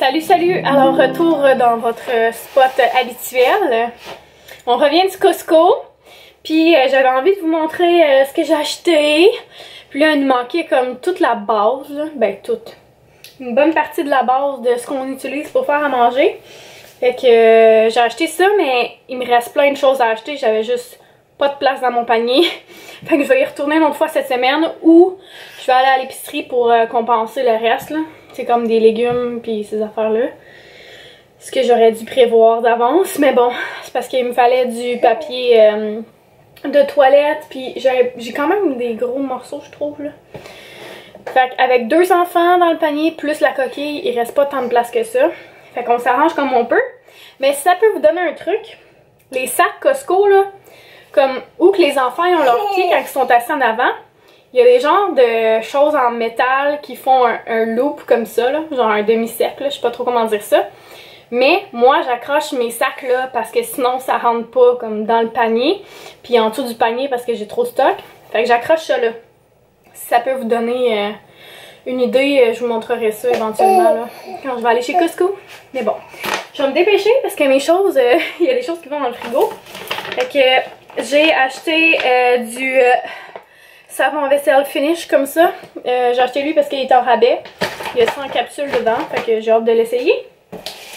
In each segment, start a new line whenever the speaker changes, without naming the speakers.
Salut, salut! Alors, retour dans votre spot habituel. On revient du Costco. Puis, j'avais envie de vous montrer ce que j'ai acheté. Puis là, il nous manquait comme toute la base, là. Ben, toute. Une bonne partie de la base de ce qu'on utilise pour faire à manger. Fait que j'ai acheté ça, mais il me reste plein de choses à acheter. J'avais juste pas de place dans mon panier. Fait que je vais y retourner une autre fois cette semaine ou je vais aller à l'épicerie pour compenser le reste, là. C'est comme des légumes puis ces affaires-là. Ce que j'aurais dû prévoir d'avance. Mais bon, c'est parce qu'il me fallait du papier de toilette. Puis j'ai quand même des gros morceaux, je trouve, là. Fait qu'avec 2 enfants dans le panier plus la coquille, il reste pas tant de place que ça. Fait qu'on s'arrange comme on peut. Mais si ça peut vous donner un truc, les sacs Costco, là, comme où que les enfants ils ont leurs pieds quand ils sont assis en avant, il y a des genres de choses en métal qui font un loop comme ça, là, genre un demi-cercle, je sais pas trop comment dire ça. Mais moi j'accroche mes sacs là parce que sinon ça rentre pas comme dans le panier, puis en dessous du panier parce que j'ai trop de stock. Fait que j'accroche ça là. Si ça peut vous donner une idée, je vous montrerai ça éventuellement là, quand je vais aller chez Costco. Mais bon, je vais me dépêcher parce que mes choses, il y a des choses qui vont dans le frigo. Fait que j'ai acheté du savon vaisselle finish comme ça. J'ai acheté lui parce qu'il est en rabais. Il y a 100 capsules dedans, fait que j'ai hâte de l'essayer.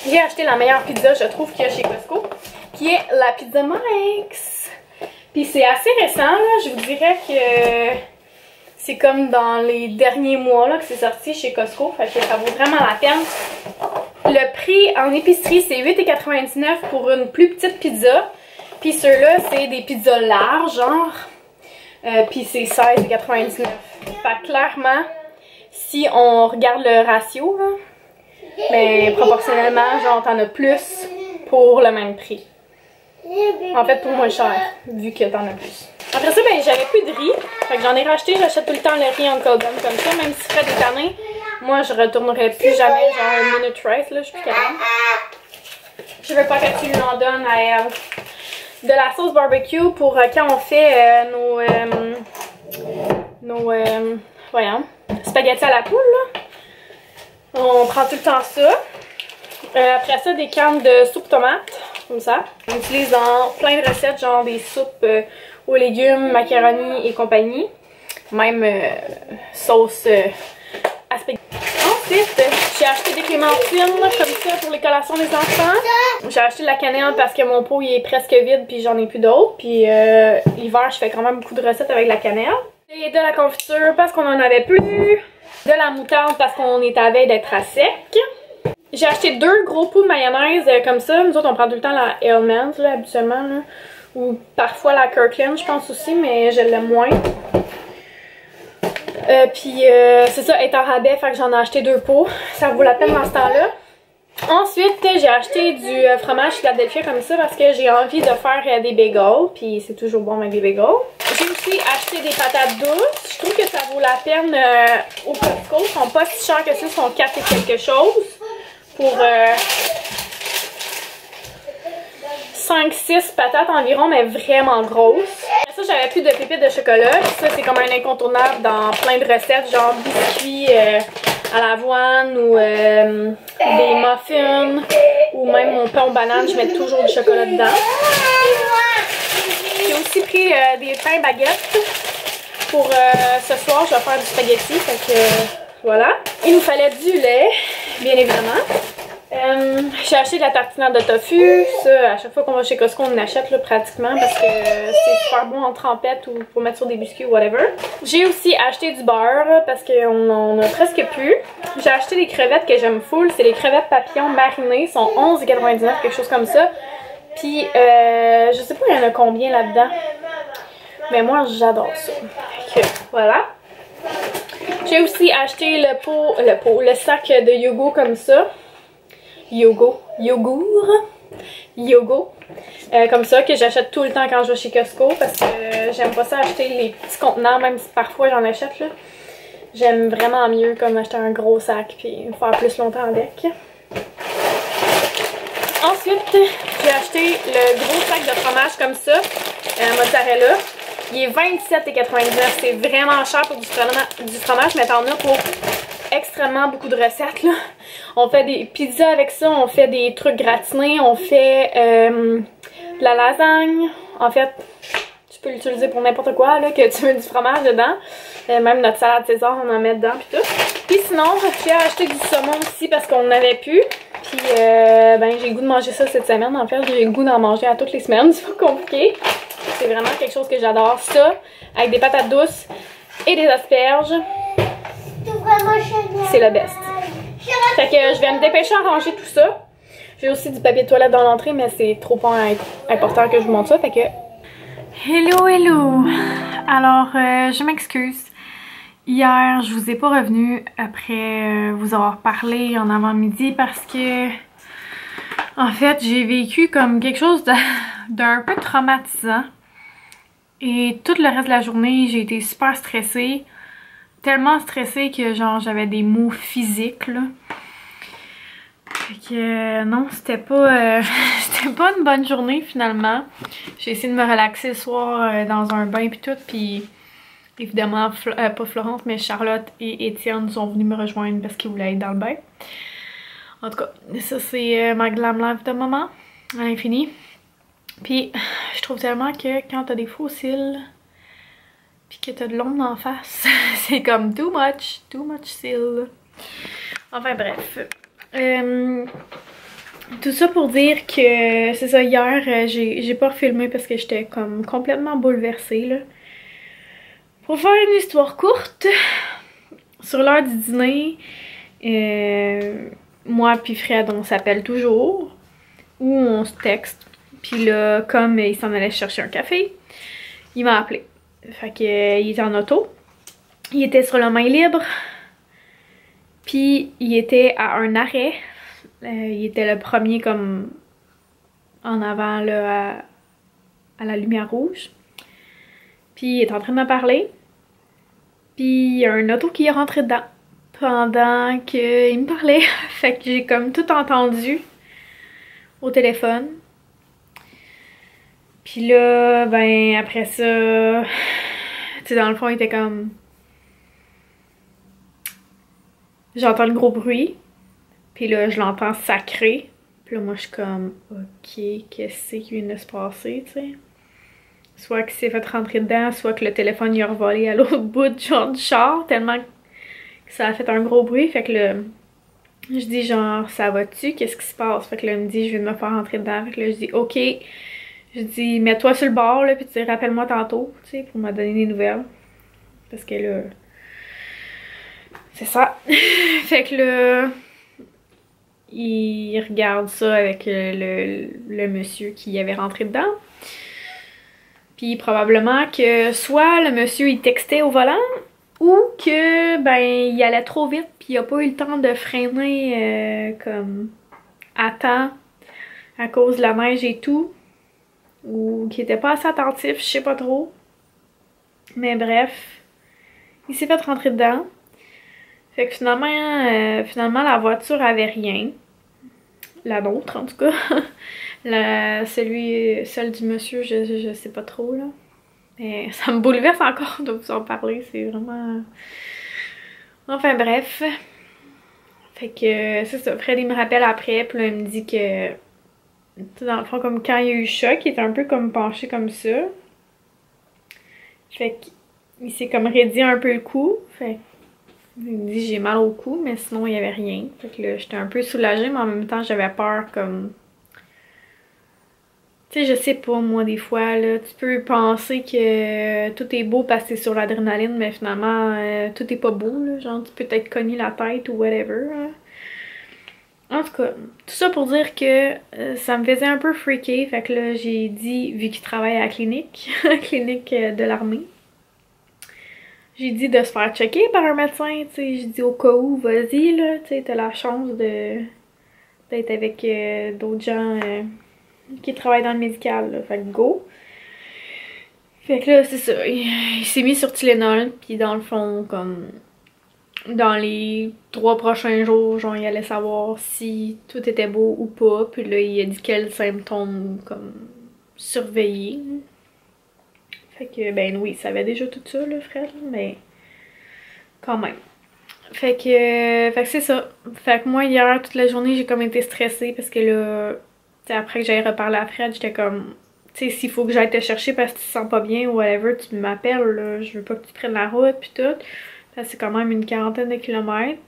J'ai acheté la meilleure pizza, je trouve, qu'il y a chez Costco, qui est la pizza Mike's. Puis c'est assez récent, là, je vous dirais que c'est comme dans les derniers mois là, que c'est sorti chez Costco, fait que ça vaut vraiment la peine. Le prix en épicerie, c'est 8,99 $ pour une plus petite pizza. Puis ceux-là, c'est des pizzas larges, genre. Puis c'est 16,99 $. Fait que clairement, si on regarde le ratio, là, ben proportionnellement, genre t'en as plus pour le même prix. En fait, pour moins cher, vu que t'en as plus. Après ça, ben j'avais plus de riz. Fait que j'en ai racheté, j'achète tout le temps le riz en Uncle Ben comme ça, même si Fred est tanné. Moi, je retournerai plus jamais genre un minute rice, là, je suis plus capable. Je veux pas que tu lui en donnes à elle. De la sauce barbecue pour quand on fait voyons, spaghettis à la poule, là. On prend tout le temps ça. Après ça, des cannes de soupe tomate, comme ça. On utilise dans plein de recettes, genre des soupes aux légumes, macaroni et compagnie. Même sauce à spaghetti. Ensuite, j'ai acheté des clémentines comme ça pour les collations des enfants. J'ai acheté de la cannelle parce que mon pot il est presque vide puis j'en ai plus d'autres. Puis l'hiver, je fais quand même beaucoup de recettes avec la cannelle. Et de la confiture parce qu'on en avait plus. De la moutarde parce qu'on est à veille d'être à sec. J'ai acheté 2 gros pots de mayonnaise comme ça. Nous autres, on prend tout le temps la Hellmann's là, habituellement. Là. Ou parfois la Kirkland, je pense aussi, mais je l'aime moins. Puis c'est ça, elle est en rabais, fait que j'en ai acheté 2 pots. Ça vaut la peine dans ce temps-là. Ensuite, j'ai acheté du fromage Philadelphia comme ça parce que j'ai envie de faire des bagels. Puis c'est toujours bon avec des bagels. J'ai aussi acheté des patates douces. Je trouve que ça vaut la peine au Costco. Ils sont pas si chers que ça, ils sont 4 et quelque chose. Pour 5-6 patates environ, mais vraiment grosses. Ça, j'avais plus de pépites de chocolat. Ça, c'est comme un incontournable dans plein de recettes, genre biscuits à l'avoine ou des muffins ou même mon pain aux bananes, je mets toujours du chocolat dedans. J'ai aussi pris des pains baguettes pour ce soir, je vais faire du spaghetti, fait que voilà. Il nous fallait du lait, bien évidemment. J'ai acheté de la tartinade de tofu. Ça, à chaque fois qu'on va chez Costco, on en achète là, pratiquement parce que c'est super bon en trempette ou pour mettre sur des biscuits ou whatever. J'ai aussi acheté du beurre parce qu'on en a presque plus. J'ai acheté des crevettes que j'aime full. C'est les crevettes papillons marinées. Ils sont 11,99 $, quelque chose comme ça. Puis, je sais pas il y en a combien là-dedans. Mais moi, j'adore ça. Donc, voilà. J'ai aussi acheté le sac de yogourt comme ça. Yogourt, comme ça, que j'achète tout le temps quand je vais chez Costco parce que j'aime pas ça acheter les petits contenants, même si parfois j'en achète là. J'aime vraiment mieux comme acheter un gros sac puis faire plus longtemps avec. Ensuite, j'ai acheté le gros sac de fromage comme ça, mozzarella. Il est 27,99 $. C'est vraiment cher pour du fromage, mais t'en as pour extrêmement beaucoup de recettes, là. On fait des pizzas avec ça, on fait des trucs gratinés, on fait de la lasagne. En fait, tu peux l'utiliser pour n'importe quoi, là, que tu mets du fromage dedans. Même notre salade César, on en met dedans, puis tout. Puis sinon, j'ai acheté du saumon aussi parce qu'on n'avait plus. Puis, ben, j'ai le goût de manger ça cette semaine. En fait, j'ai le goût d'en manger à toutes les semaines. C'est pas compliqué. C'est vraiment quelque chose que j'adore. Ça, avec des patates douces et des asperges. C'est le best. Fait que je vais me dépêcher à ranger tout ça. J'ai aussi du papier de toilette dans l'entrée, mais c'est trop pas important que je vous montre ça. Fait que... Hello, hello! Alors, je m'excuse. Hier, je vous ai pas revenu après vous avoir parlé en avant-midi parce que, en fait, j'ai vécu comme quelque chose d'un peu traumatisant. Et tout le reste de la journée, j'ai été super stressée. Tellement stressée que, genre, j'avais des maux physiques, là. Fait que, non, c'était pas, c'était pas une bonne journée, finalement. J'ai essayé de me relaxer le soir dans un bain pis tout, pis... Évidemment, pas Florence, mais Charlotte et Étienne sont venus me rejoindre parce qu'ils voulaient être dans le bain. En tout cas, ça c'est ma glam life de maman, à l'infini. Puis, je trouve tellement que quand t'as des faux cils, puis que t'as de l'ombre en face, c'est comme too much cils. Enfin bref. Tout ça pour dire que, c'est ça, hier, j'ai pas refilmé parce que j'étais comme complètement bouleversée, là. Pour faire une histoire courte, sur l'heure du dîner, moi puis Fred, on s'appelle toujours, ou on se texte. Puis là, comme il s'en allait chercher un café, il m'a appelé. Fait que il était en auto, il était sur la main libre, puis il était à un arrêt. Il était le premier comme en avant là, à la lumière rouge. Puis il est en train de me parler. Puis il y a un auto qui est rentré dedans pendant qu'il me parlait. Fait que j'ai comme tout entendu au téléphone. Puis là, ben après ça, tu sais, dans le fond, il était comme... J'entends le gros bruit. Puis là, je l'entends sacrer. Puis là, moi, je suis comme, ok, qu'est-ce qui vient de se passer, tu sais? Soit qu'il s'est fait rentrer dedans, soit que le téléphone il a revolé à l'autre bout du char, tellement que ça a fait un gros bruit. Fait que là, je dis genre, ça va-tu? Qu'est-ce qui se passe? Fait que là, il me dit, je viens de me faire rentrer dedans. Fait que là, je dis, ok. Je dis, mets-toi sur le bord, là, puis tu sais, rappelle-moi tantôt, tu sais, pour me donner des nouvelles. Parce que là, c'est ça. Fait que là, il regarde ça avec le monsieur qui avait rentré dedans. Puis probablement que soit le monsieur il textait au volant ou que ben il allait trop vite puis il a pas eu le temps de freiner comme à temps à cause de la neige et tout. Ou qu'il était pas assez attentif, je sais pas trop. Mais bref, il s'est fait rentrer dedans. Fait que finalement la voiture avait rien. La nôtre en tout cas. Celle du monsieur, je sais pas trop là. Mais ça me bouleverse encore de vous en parler, c'est vraiment... Enfin bref. Fait que c'est ça, Fred il me rappelle après, puis là il me dit que... Dans le fond, comme quand il y a eu le choc, il était un peu comme penché comme ça. Fait qu'il s'est comme raidi un peu le cou. Fait il me dit j'ai mal au cou, mais sinon il y avait rien. Fait que là j'étais un peu soulagée, mais en même temps j'avais peur comme... Tu sais, je sais pas, moi, des fois, là, tu peux penser que tout est beau parce que t'es sur l'adrénaline, mais finalement, tout est pas beau, là. Genre, tu peux t'être cogné la tête ou whatever, là. En tout cas, tout ça pour dire que ça me faisait un peu freaker. Fait que là, j'ai dit, vu qu'il travaille à la clinique, la clinique de l'armée, j'ai dit de se faire checker par un médecin, tu sais. J'ai dit au cas où, vas-y, là, tu sais, t'as la chance d'être avec d'autres gens... qui travaille dans le médical, là. Fait que go. Fait que là, c'est ça. Il s'est mis sur Tylenol, puis dans le fond, comme... Dans les 3 prochains jours, genre, il allait savoir si tout était beau ou pas. Puis là, il a dit quels symptômes, comme, surveiller. Fait que, ben oui, il savait déjà tout ça, là, Fred, mais... Quand même. Fait que c'est ça. Fait que moi, hier, toute la journée, j'ai comme été stressée parce que là, tu sais, après que j'aille reparler à Fred, j'étais comme, tu sais, s'il faut que j'aille te chercher parce que tu te sens pas bien ou whatever, tu m'appelles, là, je veux pas que tu prennes la route pis tout. C'est quand même une quarantaine de kilomètres.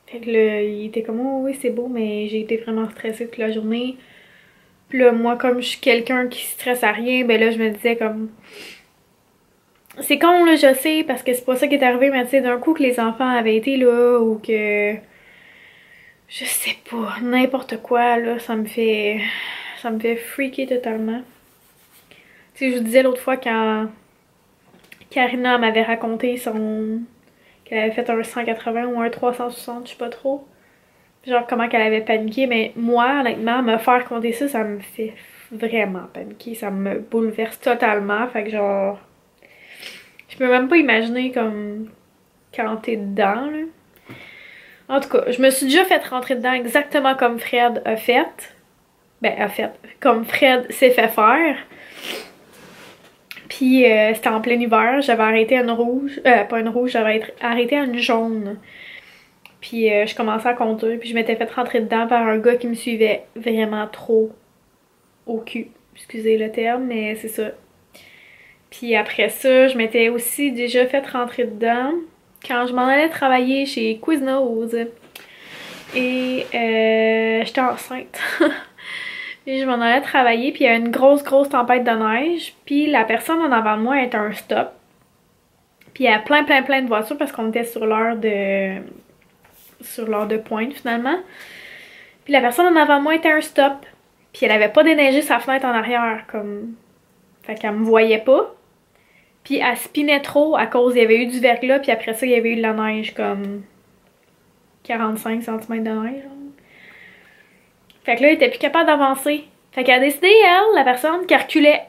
Fait que là, il était comme, oh oui, c'est beau, mais j'ai été vraiment stressée toute la journée. Puis là, moi, comme je suis quelqu'un qui stresse à rien, ben là, je me disais comme... C'est con, là, je sais, parce que c'est pas ça qui est arrivé, mais tu sais, d'un coup que les enfants avaient été là, ou que... Je sais pas, n'importe quoi, là, ça me fait... Ça me fait freaker totalement. Tu sais, je vous disais l'autre fois quand... Karina m'avait raconté son... Qu'elle avait fait un 180 ou un 360, je sais pas trop. Genre comment qu'elle avait paniqué, mais moi, honnêtement, me faire compter ça, ça me fait vraiment paniquer. Ça me bouleverse totalement. Fait que genre... Je peux même pas imaginer comme quand t'es dedans, là. En tout cas, je me suis déjà fait rentrer dedans exactement comme Fred a fait. Ben, a fait. Comme Fred s'est fait faire. Puis c'était en plein hiver, j'avais arrêté à une rouge. Pas une rouge, j'avais arrêté à une jaune. Puis je commençais à conduire, puis je m'étais fait rentrer dedans par un gars qui me suivait vraiment trop au cul. Excusez le terme, mais c'est ça. Puis après ça, je m'étais aussi déjà fait rentrer dedans quand je m'en allais travailler chez Quiznos. Et j'étais enceinte. Puis je m'en allais travailler, puis il y a une grosse tempête de neige. Puis la personne en avant de moi était un stop. Puis il y a plein de voitures parce qu'on était sur l'heure de pointe finalement. Puis la personne en avant de moi était un stop. Puis elle avait pas déneigé sa fenêtre en arrière comme... Fait qu'elle me voyait pas. Puis elle spinait trop à cause il y avait eu du verglas, puis après ça il y avait eu de la neige comme 45 cm de neige. Fait que là, elle était plus capable d'avancer. Fait qu'elle a décidé, elle, la personne, qu'elle reculait.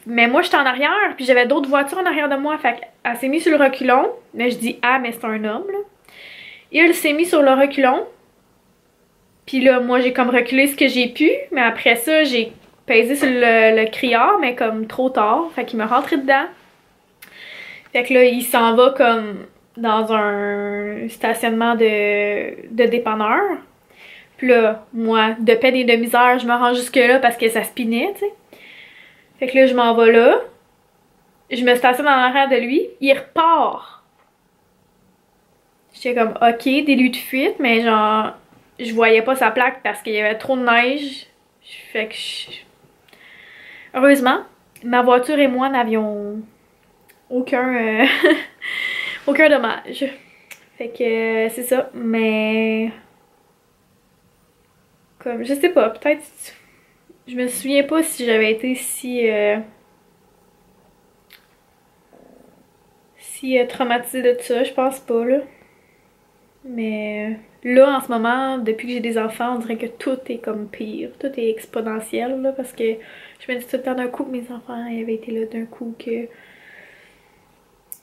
Mais moi, j'étais en arrière, puis j'avais d'autres voitures en arrière de moi. Fait qu'elle s'est mise sur le reculon. Mais je dis, ah, mais c'est un homme, là. Et elle s'est mise sur le reculon. Puis là, moi, j'ai comme reculé ce que j'ai pu. Mais après ça, j'ai pesé sur le criard, mais comme trop tard. Fait qu'il m'a rentré dedans. Fait que là, il s'en va comme dans un stationnement de dépanneur. Puis là, moi, de peine et de misère, je me rends jusque là parce que ça spinait, tu sais. Fait que là, je m'en vais là. Je me stationne en arrière de lui. Il repart. J'étais comme, ok, délit de fuite, mais genre, je voyais pas sa plaque parce qu'il y avait trop de neige. Fait que heureusement, ma voiture et moi n'avions aucun aucun dommage. Fait que c'est ça, mais comme je sais pas, peut-être je me souviens pas si j'avais été si traumatisée de tout ça, je pense pas là. Mais là en ce moment, depuis que j'ai des enfants, on dirait que tout est comme pire, tout est exponentiel là parce que je me dis tout le temps d'un coup que mes enfants avaient été là d'un coup que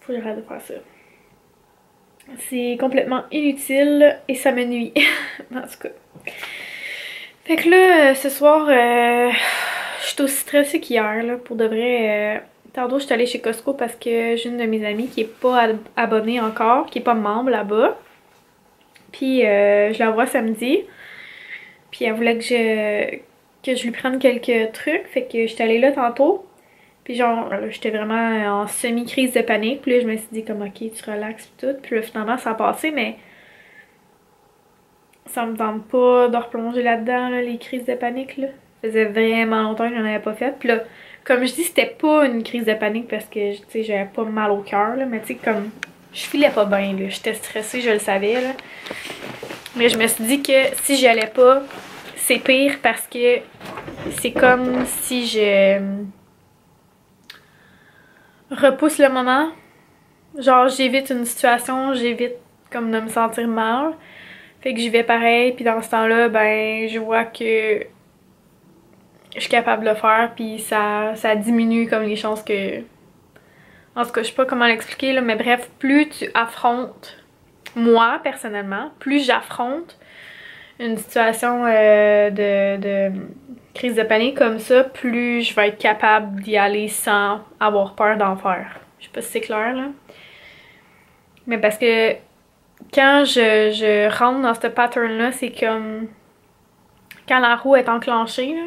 faut que j'arrête de faire ça. C'est complètement inutile et ça me nuit. En tout cas. Fait que là, ce soir, je suis aussi stressée qu'hier, là, pour de vrai. Tantôt, je suis allée chez Costco parce que j'ai une de mes amies qui est pas abonnée encore, qui est pas membre là-bas. Puis, je la vois samedi. Puis, elle voulait que je lui prenne quelques trucs. Fait que j'étais allée là tantôt. Puis genre, j'étais vraiment en semi-crise de panique. Puis là, je me suis dit comme, ok, tu relaxes et tout. Puis là, finalement, ça a passé, mais ça me tente pas de replonger là-dedans, là, les crises de panique, là. Ça faisait vraiment longtemps que j'en avais pas fait. Puis là, comme je dis, c'était pas une crise de panique parce que, tu sais, j'avais pas mal au cœur, là. Mais tu sais, comme, je filais pas bien, là. J'étais stressée, je le savais, là. Mais je me suis dit que si j'y allais pas, c'est pire parce que c'est comme si je repousse le moment. Genre, j'évite une situation, j'évite comme de me sentir mal. Fait que j'y vais pareil, puis dans ce temps-là, ben, je vois que je suis capable de le faire, puis ça diminue comme les chances que... En tout cas, je sais pas comment l'expliquer, là, mais bref, plus tu affrontes, moi, personnellement, plus j'affronte une situation de crise de panique comme ça, plus je vais être capable d'y aller sans avoir peur d'en faire. Je sais pas si c'est clair, là. Mais parce que quand je rentre dans ce pattern-là, c'est comme quand la roue est enclenchée, là.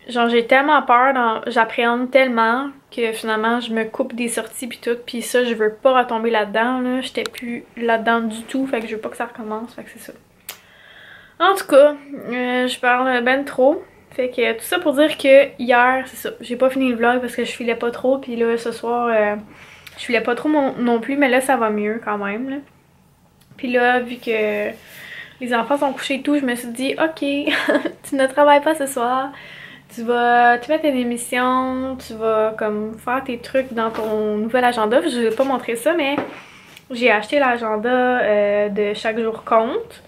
Genre, j'ai tellement peur, j'appréhende tellement que finalement, je me coupe des sorties pis tout. Pis ça, je veux pas retomber là-dedans, là. J'étais plus là-dedans du tout, fait que je veux pas que ça recommence, fait que c'est ça. En tout cas, je parle ben trop. Fait que tout ça pour dire que hier, c'est ça, j'ai pas fini le vlog parce que je filais pas trop. Puis là, ce soir, je filais pas trop non plus, mais là, ça va mieux quand même, là. Puis là, vu que les enfants sont couchés et tout, je me suis dit, ok, tu ne travailles pas ce soir. Tu vas te mettre une émission, tu vas comme faire tes trucs dans ton nouvel agenda. Je vais pas montrer ça, mais j'ai acheté l'agenda de chaque jour compte.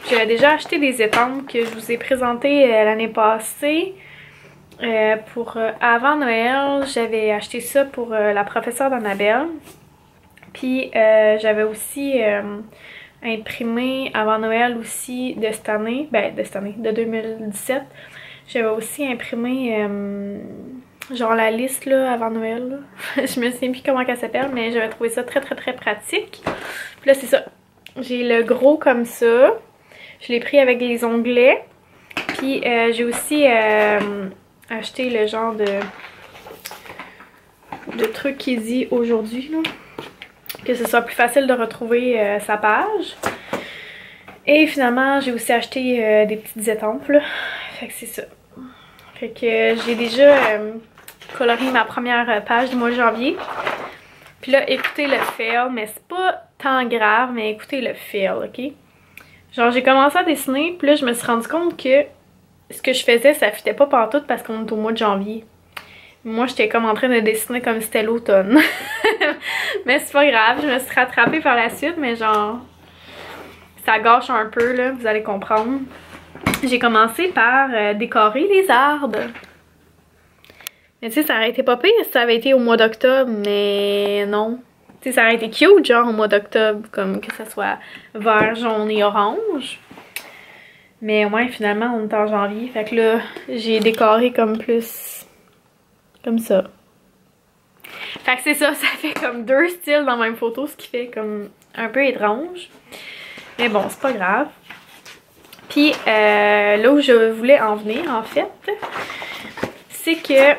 J'avais déjà acheté des étampes que je vous ai présentées l'année passée. Pour avant Noël, j'avais acheté ça pour la professeure d'Annabelle. Puis j'avais aussi imprimé avant Noël aussi de cette année, de 2017. J'avais aussi imprimé genre la liste là avant Noël. Là. Je me souviens plus comment elle s'appelle, mais j'avais trouvé ça très pratique. Puis là c'est ça. J'ai le gros comme ça. Je l'ai pris avec les onglets. Puis j'ai aussi acheté le genre de truc qui dit aujourd'hui là. Que ce soit plus facile de retrouver sa page. Et finalement j'ai aussi acheté des petites étampes là. Fait que c'est ça. Fait que j'ai déjà colorié ma première page du mois de janvier. Puis là, écoutez le fail, mais c'est pas tant grave, mais écoutez le fail, ok? Genre, j'ai commencé à dessiner, puis là, je me suis rendu compte que ce que je faisais, ça fitait pas partout parce qu'on est au mois de janvier. Moi, j'étais comme en train de dessiner comme si c'était l'automne. Mais c'est pas grave, je me suis rattrapée par la suite, mais genre, ça gâche un peu, là, vous allez comprendre. J'ai commencé par décorer les arbres. Mais tu sais, ça aurait été pas pire si ça avait été au mois d'octobre, mais non. Tu sais, ça aurait été cute, genre au mois d'octobre, comme que ça soit vert, jaune et orange. Mais ouais, finalement, on est en janvier. Fait que là, j'ai décoré comme plus... comme ça. Fait que c'est ça, ça fait comme deux styles dans la même photo, ce qui fait comme un peu étrange. Mais bon, c'est pas grave. Puis là où je voulais en venir, en fait, c'est que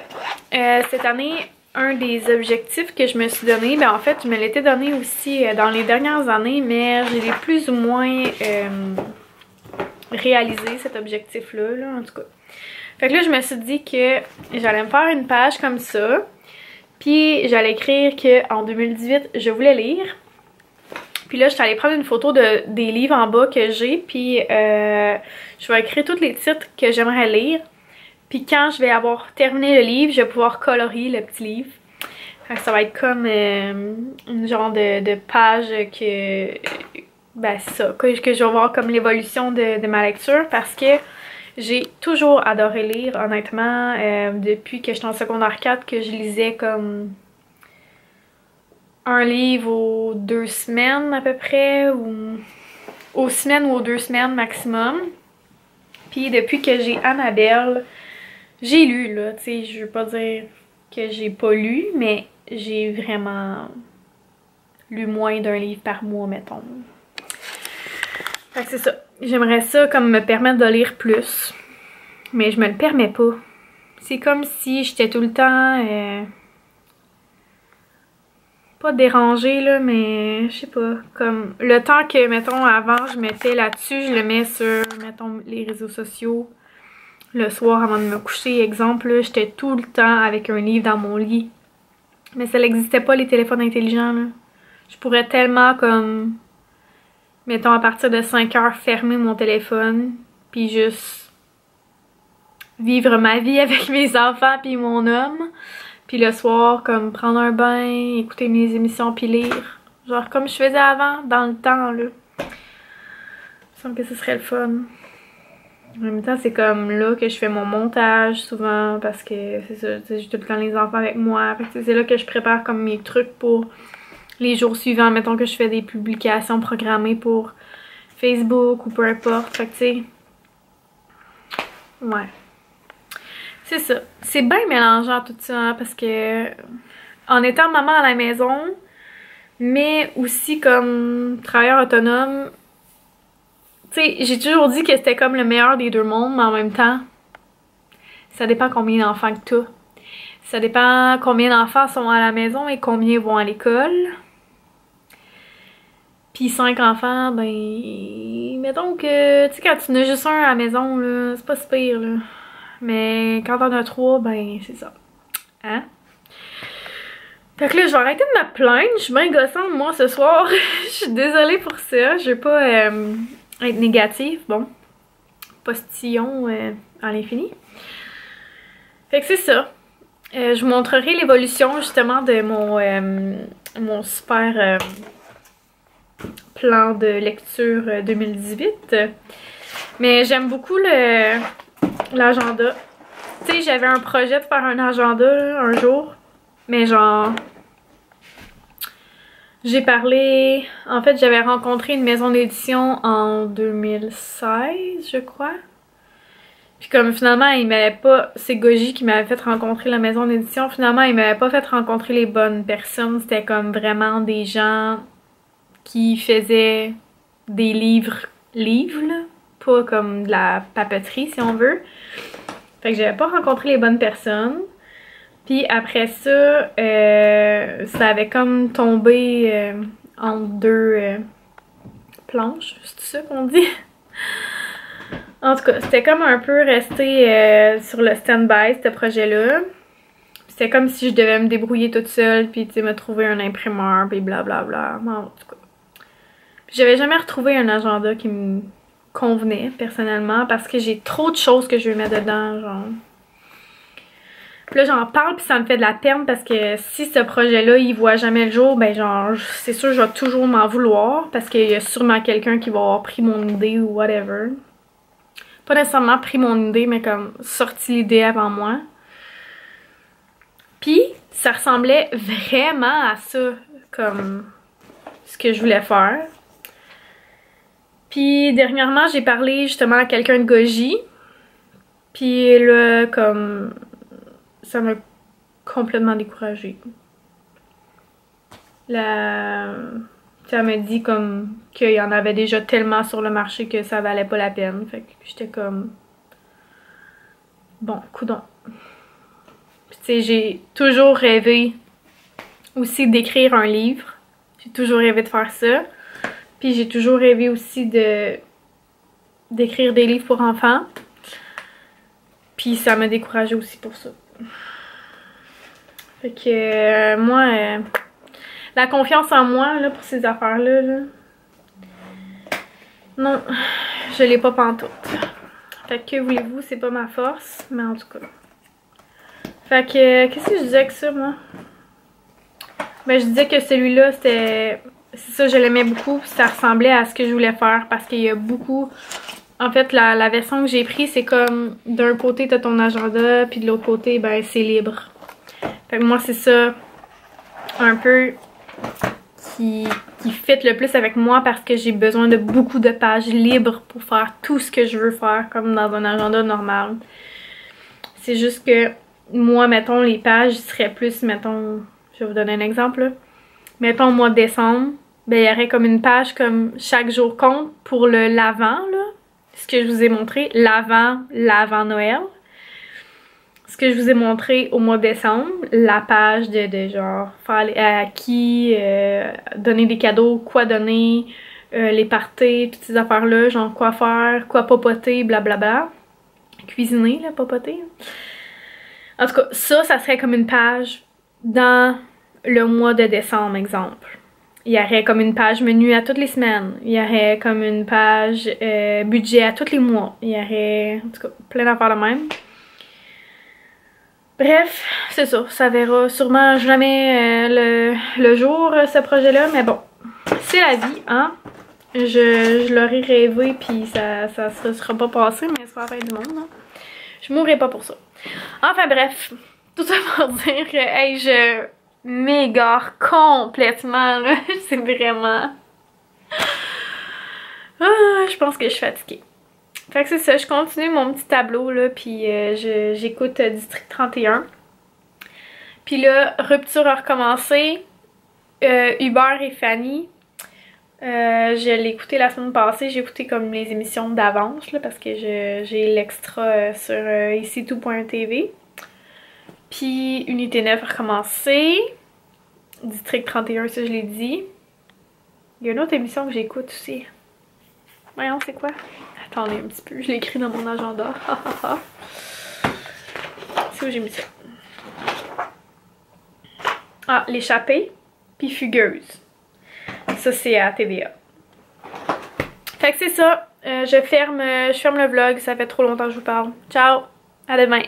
cette année, un des objectifs que je me suis donné, ben en fait, je me l'étais donné aussi dans les dernières années, mais je l'ai plus ou moins réalisé, cet objectif-là, là, en tout cas. Fait que là, je me suis dit que j'allais me faire une page comme ça, puis j'allais écrire qu'en 2018, je voulais lire. Puis là, je suis allée prendre une photo des livres en bas que j'ai, puis je vais écrire tous les titres que j'aimerais lire. Puis quand je vais avoir terminé le livre, je vais pouvoir colorier le petit livre. Fait que ça va être comme une genre de page que... ben c'est ça, que je vais voir comme l'évolution de ma lecture parce que j'ai toujours adoré lire, honnêtement. Depuis que j'étais en secondaire 4, que je lisais comme un livre aux 2 semaines à peu près, ou aux semaines ou aux 2 semaines maximum. Puis depuis que j'ai Annabelle... j'ai lu, là, tu sais, je veux pas dire que j'ai pas lu, mais j'ai vraiment lu moins d'un livre par mois, mettons. Fait que c'est ça. J'aimerais ça comme me permettre de lire plus, mais je me le permets pas. C'est comme si j'étais tout le temps... pas dérangée, là, mais je sais pas, comme le temps que, mettons, avant, je mettais là-dessus, je le mets sur, mettons, les réseaux sociaux. Le soir avant de me coucher, exemple, j'étais tout le temps avec un livre dans mon lit. Mais ça n'existait pas les téléphones intelligents, là. Je pourrais tellement comme, mettons à partir de 5 heures, fermer mon téléphone, puis juste vivre ma vie avec mes enfants puis mon homme. Puis le soir, comme prendre un bain, écouter mes émissions puis lire. Genre comme je faisais avant, dans le temps, là. Il me semble que ce serait le fun. En même temps, c'est comme là que je fais mon montage souvent parce que c'est ça, j'ai tout le temps les enfants avec moi. C'est là que je prépare comme mes trucs pour les jours suivants. Mettons que je fais des publications programmées pour Facebook ou peu importe. Fait que tu sais, ouais. C'est ça. C'est bien mélangeant tout ça hein, parce que en étant maman à la maison, mais aussi comme travailleur autonome. Tu sais, j'ai toujours dit que c'était comme le meilleur des deux mondes, mais en même temps, ça dépend combien d'enfants que t'as. Ça dépend combien d'enfants sont à la maison et combien vont à l'école. Puis 5 enfants, ben... mettons que... Tu sais, quand tu en as juste un à la maison, là, c'est pas si pire, là. Mais quand t'en as 3, ben, c'est ça. Hein? Fait que là, je vais arrêter de me plaindre. Je suis bien gossante, moi, ce soir. Je suis désolée pour ça. Je vais pas être négative. Bon. Postillon à l'infini. Fait que c'est ça. Je vous montrerai l'évolution, justement, de mon super... plan de lecture 2018. Mais j'aime beaucoup l'agenda. Tu sais, j'avais un projet de faire un agenda là, un jour. Mais genre... J'ai parlé... En fait, j'avais rencontré une maison d'édition en 2016, je crois. Puis comme finalement, il m'avait pas... C'est Goji qui m'avait fait rencontrer la maison d'édition. Finalement, il m'avait pas fait rencontrer les bonnes personnes. C'était comme vraiment des gens... qui faisait des livres là, pas comme de la papeterie si on veut. Fait que j'avais pas rencontré les bonnes personnes. Puis après ça, ça avait comme tombé entre deux planches, c'est ça qu'on dit? En tout cas, c'était comme un peu resté sur le stand-by, ce projet-là. C'était comme si je devais me débrouiller toute seule, puis tu sais, me trouver un imprimeur, puis blablabla. En tout cas. J'avais jamais retrouvé un agenda qui me convenait personnellement parce que j'ai trop de choses que je veux mettre dedans, genre. Puis là j'en parle puis ça me fait de la peine parce que si ce projet-là il voit jamais le jour, ben genre c'est sûr je vais toujours m'en vouloir parce qu'il y a sûrement quelqu'un qui va avoir pris mon idée ou whatever. Pas nécessairement pris mon idée mais comme sorti l'idée avant moi. Puis ça ressemblait vraiment à ça comme ce que je voulais faire. Puis dernièrement, j'ai parlé justement à quelqu'un de Goji. Puis là, comme... ça m'a complètement découragée. Ça m'a dit comme qu'il y en avait déjà tellement sur le marché que ça valait pas la peine. Fait que j'étais comme... Bon, coudonc. Puis tu sais, j'ai toujours rêvé aussi d'écrire un livre. J'ai toujours rêvé de faire ça. Puis j'ai toujours rêvé aussi d'écrire des livres pour enfants. Puis ça m'a découragée aussi pour ça. Fait que moi, la confiance en moi là, pour ces affaires-là, là, non, je l'ai pas pantoute. Fait que voulez-vous, c'est pas ma force, mais en tout cas. Fait que, qu'est-ce que je disais que ça, moi? Ben je disais que celui-là, c'était... C'est ça, je l'aimais beaucoup, ça ressemblait à ce que je voulais faire parce qu'il y a beaucoup... En fait, la version que j'ai prise, c'est comme d'un côté t'as ton agenda, puis de l'autre côté, ben c'est libre. Fait que moi, c'est ça un peu qui fit le plus avec moi parce que j'ai besoin de beaucoup de pages libres pour faire tout ce que je veux faire comme dans un agenda normal. C'est juste que moi, mettons, les pages seraient plus, mettons, je vais vous donner un exemple là. Mettons au mois de décembre, ben il y aurait comme une page comme chaque jour compte pour le l'avant là. Ce que je vous ai montré, l'avant Noël. Ce que je vous ai montré au mois de décembre, la page de genre faire à qui donner des cadeaux, quoi donner, les parties, toutes ces affaires-là, genre quoi faire, quoi papoter, blablabla. Cuisiner, là, papoter. En tout cas, ça serait comme une page dans le mois de décembre, exemple. Il y aurait comme une page menu à toutes les semaines. Il y aurait comme une page budget à tous les mois. Il y aurait, en tout cas, plein d'affaires de même. Bref, c'est ça. Ça verra sûrement jamais le jour, ce projet-là. Mais bon, c'est la vie, hein. Je l'aurais rêvé, puis ça sera pas passé, mais c'est pas la fin du monde, hein. Je mourrai pas pour ça. Enfin bref, tout ça pour dire que, hey, je m'égare complètement, là. C'est vraiment... Ah, je pense que je suis fatiguée. Fait que c'est ça, je continue mon petit tableau, là, puis j'écoute District 31. Puis là, Rupture a recommencé. Hubert et Fanny. Je l'ai écouté la semaine passée, j'ai écouté comme les émissions d'avance là, parce que j'ai l'extra sur ici-tout.tv. Puis Unité 9 a recommencé. District 31, ça je l'ai dit. Il y a une autre émission que j'écoute aussi. Voyons, c'est quoi? Attendez un petit peu, je l'ai écrit dans mon agenda. C'est où j'ai mis ça? Ah, L'échappée, puis Fugueuse. Ça, c'est à TVA. Fait que c'est ça. Je ferme le vlog. Ça fait trop longtemps que je vous parle. Ciao! À demain!